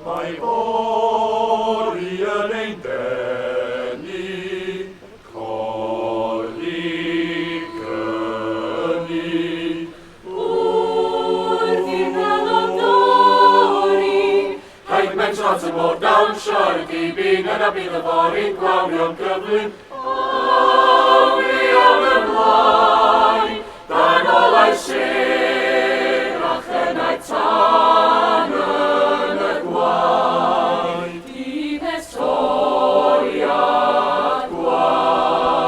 Mae fori yn ein denu, coli cynni. Wrth i'r galon dorri, Haid mewn trot y môr dawn sio'r dibyn yna bydd y fori'n gwawrion gyflym. Awrion ymlaen, dan olau sir a chynau tan yn y gwaith. di pes Toriad gwawr.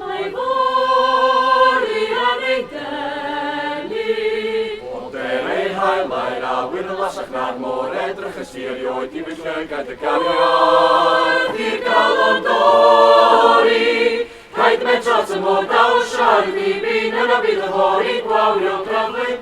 Mae fori yn ei denu, O der ei hael mae'r awyr yn lasach na'r môr edrych ystyr i oed i fynd llygad y gariad. I'r galon dorri, rhaid mewn trot y môr dawn sio'r dibyn yna bydd y fori'n gwawrion gyflym.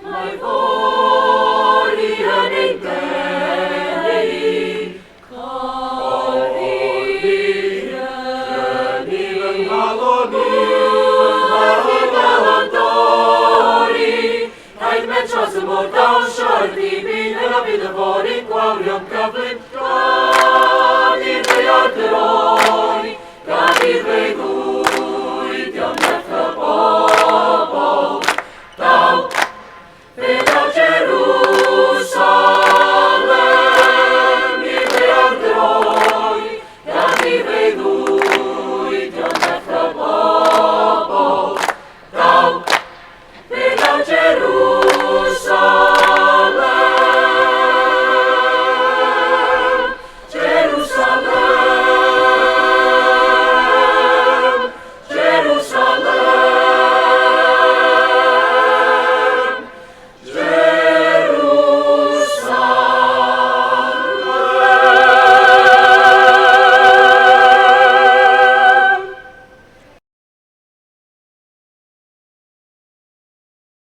Mae fori yn ei denu, coli cynni. Nghalon i, Wrth i'r galon dorri, rhaid mewn trot y môr dawn sio'r dibyn yna bydd y fori'n gwawrion gyflym.